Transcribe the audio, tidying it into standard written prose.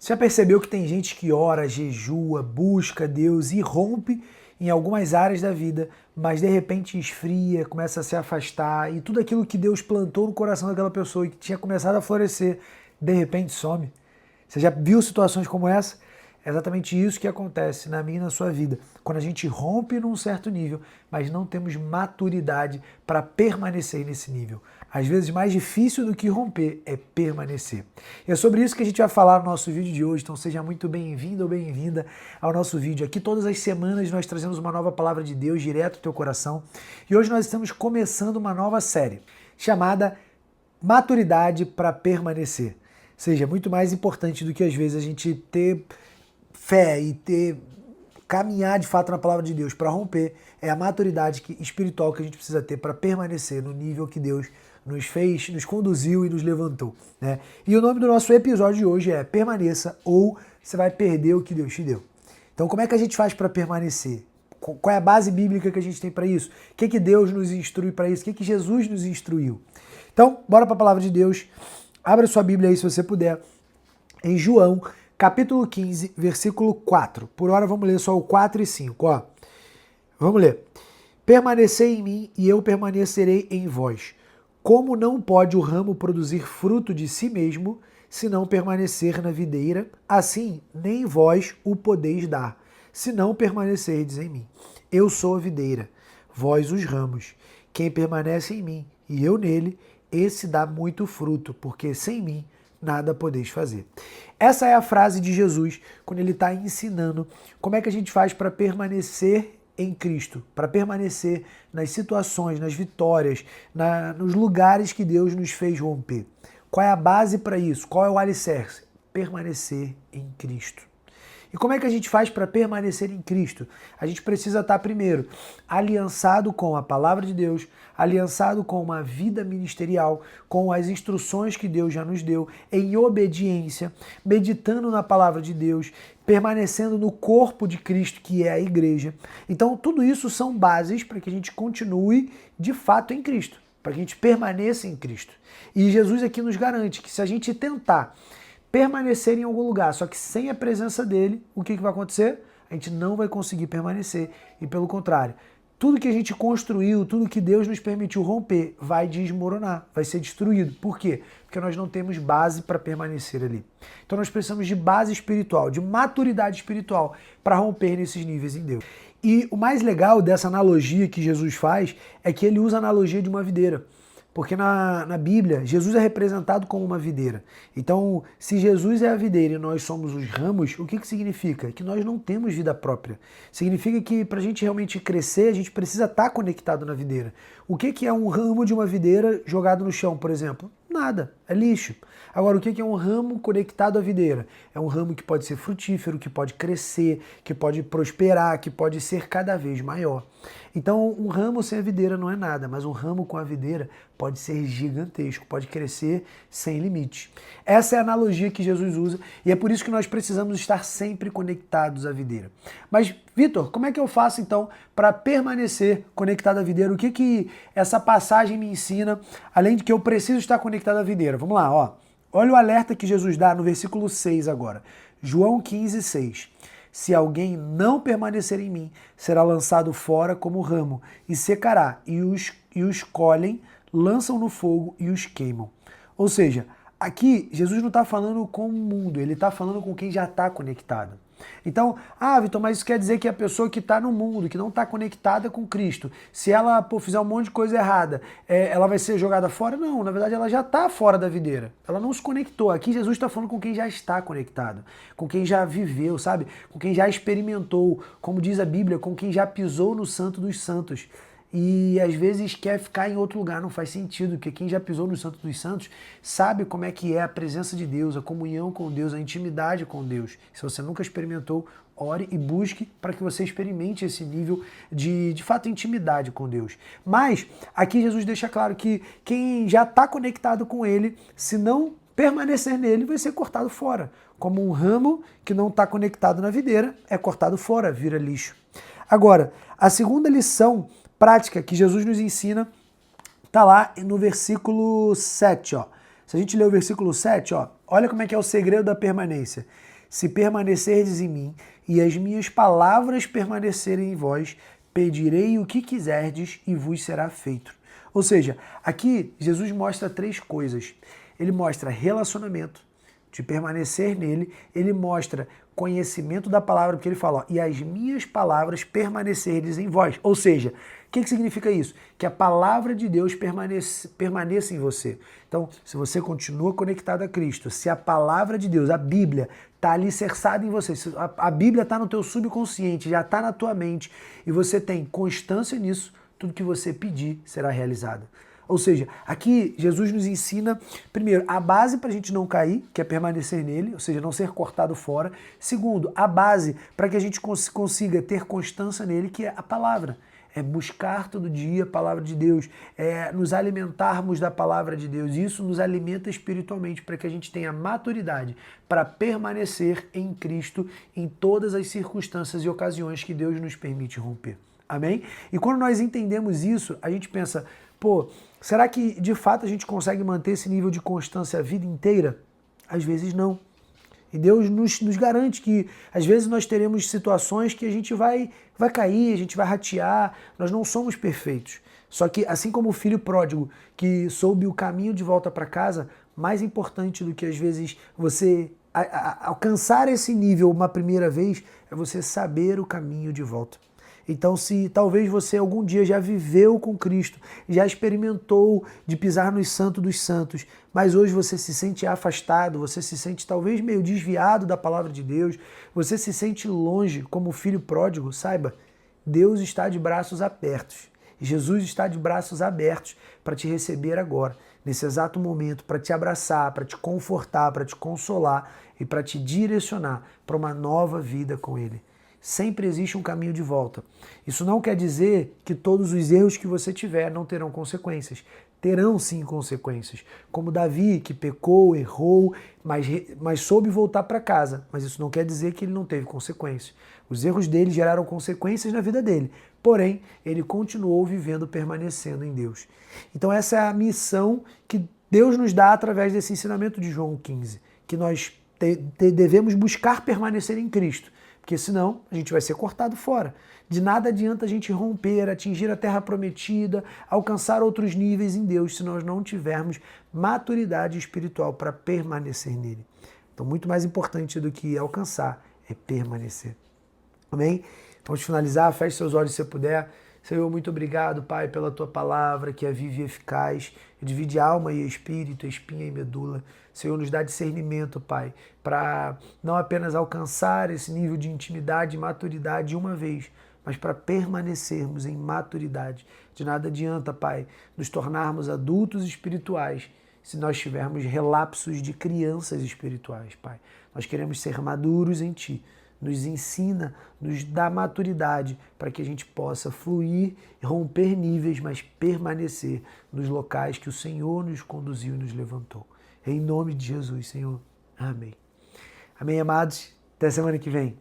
Você já percebeu que tem gente que ora, jejua, busca Deus e rompe em algumas áreas da vida, mas de repente esfria, começa a se afastar e tudo aquilo que Deus plantou no coração daquela pessoa e que tinha começado a florescer, de repente some? Você já viu situações como essa? É exatamente isso que acontece na minha e na sua vida. Quando a gente rompe num certo nível, mas não temos maturidade para permanecer nesse nível. Às vezes, mais difícil do que romper é permanecer. E é sobre isso que a gente vai falar no nosso vídeo de hoje. Então seja muito bem-vindo ou bem-vinda ao nosso vídeo. Aqui todas as semanas nós trazemos uma nova palavra de Deus direto ao teu coração. E hoje nós estamos começando uma nova série chamada Maturidade para Permanecer. Ou seja, é muito mais importante do que às vezes a gente ter fé e caminhar de fato na palavra de Deus para romper, é a maturidade espiritual que a gente precisa ter para permanecer no nível que Deus nos fez, nos conduziu e nos levantou, né? E o nome do nosso episódio de hoje é Permaneça ou você vai perder o que Deus te deu. Então como é que a gente faz para permanecer? Qual é a base bíblica que a gente tem para isso? O que Deus nos instrui para isso? O que Jesus nos instruiu? Então, bora para a palavra de Deus. Abra sua Bíblia aí se você puder, em João, capítulo 15, versículo 4. Por hora vamos ler só o 4 e 5. Ó. Vamos ler. Permanecei em mim e eu permanecerei em vós. Como não pode o ramo produzir fruto de si mesmo, se não permanecer na videira, assim nem vós o podeis dar, se não permanecerdes em mim. Eu sou a videira, vós os ramos. Quem permanece em mim e eu nele, esse dá muito fruto, porque sem mim nada podeis fazer. Essa é a frase de Jesus quando ele está ensinando como é que a gente faz para permanecer em Cristo, para permanecer nas situações, nas vitórias, nos lugares que Deus nos fez romper. Qual é a base para isso? Qual é o alicerce? Permanecer em Cristo. E como é que a gente faz para permanecer em Cristo? A gente precisa estar, primeiro, aliançado com a palavra de Deus, aliançado com uma vida ministerial, com as instruções que Deus já nos deu, em obediência, meditando na palavra de Deus, permanecendo no corpo de Cristo, que é a igreja. Então, tudo isso são bases para que a gente continue, de fato, em Cristo, para que a gente permaneça em Cristo. E Jesus aqui nos garante que se a gente tentar permanecer em algum lugar, só que sem a presença dele, o que vai acontecer? A gente não vai conseguir permanecer e pelo contrário, tudo que a gente construiu, tudo que Deus nos permitiu romper, vai desmoronar, vai ser destruído. Por quê? Porque nós não temos base para permanecer ali. Então nós precisamos de base espiritual, de maturidade espiritual para romper nesses níveis em Deus. E o mais legal dessa analogia que Jesus faz é que ele usa a analogia de uma videira. Porque na Bíblia, Jesus é representado como uma videira. Então, se Jesus é a videira e nós somos os ramos, o que significa? Que nós não temos vida própria. Significa que para a gente realmente crescer, a gente precisa estar conectado na videira. O que é um ramo de uma videira jogado no chão, por exemplo? Nada, é lixo. Agora, o que é um ramo conectado à videira? É um ramo que pode ser frutífero, que pode crescer, que pode prosperar, que pode ser cada vez maior. Então, um ramo sem a videira não é nada, mas um ramo com a videira pode ser gigantesco, pode crescer sem limite. Essa é a analogia que Jesus usa e é por isso que nós precisamos estar sempre conectados à videira. Mas, Vitor, como é que eu faço então para permanecer conectado à videira? O que essa passagem me ensina, além de que eu preciso estar conectado à videira? Vamos lá, ó. Olha o alerta que Jesus dá no versículo 6 agora. João 15, 6. Se alguém não permanecer em mim, será lançado fora como ramo e secará, e os colhem, lançam no fogo e os queimam. Ou seja, aqui Jesus não está falando com o mundo, ele está falando com quem já está conectado. Então, Vitor, mas isso quer dizer que a pessoa que está no mundo, que não está conectada com Cristo, se ela fizer um monte de coisa errada, ela vai ser jogada fora? Não, na verdade ela já está fora da videira. Ela não se conectou. Aqui Jesus está falando com quem já está conectado, com quem já viveu, sabe? Com quem já experimentou, como diz a Bíblia, com quem já pisou no Santo dos Santos. E às vezes quer ficar em outro lugar, não faz sentido, porque quem já pisou no Santo dos Santos sabe como é que é a presença de Deus, a comunhão com Deus, a intimidade com Deus. Se você nunca experimentou, ore e busque para que você experimente esse nível de fato, intimidade com Deus. Mas aqui Jesus deixa claro que quem já está conectado com Ele, se não permanecer nele, vai ser cortado fora. Como um ramo que não está conectado na videira, é cortado fora, vira lixo. Agora, a segunda lição prática que Jesus nos ensina está lá no versículo 7. Ó. Se a gente ler o versículo 7, ó, olha como é que é o segredo da permanência. Se permanecerdes em mim e as minhas palavras permanecerem em vós, pedirei o que quiserdes e vos será feito. Ou seja, aqui Jesus mostra três coisas. Ele mostra relacionamento, de permanecer nele, ele mostra conhecimento da palavra, porque ele fala, ó, e as minhas palavras permanecerdes em vós. Ou seja, o que significa isso? Que a palavra de Deus permaneça em você. Então, se você continua conectado a Cristo, se a palavra de Deus, a Bíblia, está alicerçada em você, se a Bíblia está no teu subconsciente, já está na tua mente, e você tem constância nisso, tudo que você pedir será realizado. Ou seja, aqui Jesus nos ensina, primeiro, a base para a gente não cair, que é permanecer nele, ou seja, não ser cortado fora. Segundo, a base para que a gente consiga ter constância nele, que é a palavra. É buscar todo dia a palavra de Deus, é nos alimentarmos da palavra de Deus. Isso nos alimenta espiritualmente para que a gente tenha maturidade para permanecer em Cristo em todas as circunstâncias e ocasiões que Deus nos permite romper. Amém? E quando nós entendemos isso, a gente pensa, pô, será que de fato a gente consegue manter esse nível de constância a vida inteira? Às vezes não. E Deus nos garante que às vezes nós teremos situações que a gente vai cair, a gente vai ratear, nós não somos perfeitos. Só que assim como o filho pródigo que soube o caminho de volta para casa, mais importante do que às vezes você alcançar esse nível uma primeira vez é você saber o caminho de volta. Então, se talvez você algum dia já viveu com Cristo, já experimentou de pisar nos santos dos santos, mas hoje você se sente afastado, você se sente talvez meio desviado da palavra de Deus, você se sente longe como filho pródigo, saiba, Deus está de braços abertos. Jesus está de braços abertos para te receber agora, nesse exato momento, para te abraçar, para te confortar, para te consolar e para te direcionar para uma nova vida com Ele. Sempre existe um caminho de volta. Isso não quer dizer que todos os erros que você tiver não terão consequências. Terão sim consequências. Como Davi, que pecou, errou, mas soube voltar para casa. Mas isso não quer dizer que ele não teve consequências. Os erros dele geraram consequências na vida dele. Porém, ele continuou vivendo, permanecendo em Deus. Então essa é a missão que Deus nos dá através desse ensinamento de João 15. Que nós devemos buscar permanecer em Cristo. Porque senão a gente vai ser cortado fora. De nada adianta a gente romper, atingir a terra prometida, alcançar outros níveis em Deus, se nós não tivermos maturidade espiritual para permanecer nele. Então, muito mais importante do que alcançar é permanecer. Amém? Vamos finalizar, feche seus olhos se você puder. Senhor, muito obrigado, Pai, pela Tua palavra, que é viva e eficaz, divide alma e espírito, espinha e medula. Senhor, nos dá discernimento, Pai, para não apenas alcançar esse nível de intimidade e maturidade de uma vez, mas para permanecermos em maturidade. De nada adianta, Pai, nos tornarmos adultos espirituais se nós tivermos relapsos de crianças espirituais, Pai. Nós queremos ser maduros em Ti. Nos ensina, nos dá maturidade para que a gente possa fluir, romper níveis, mas permanecer nos locais que o Senhor nos conduziu e nos levantou. Em nome de Jesus, Senhor. Amém. Amém, amados. Até semana que vem.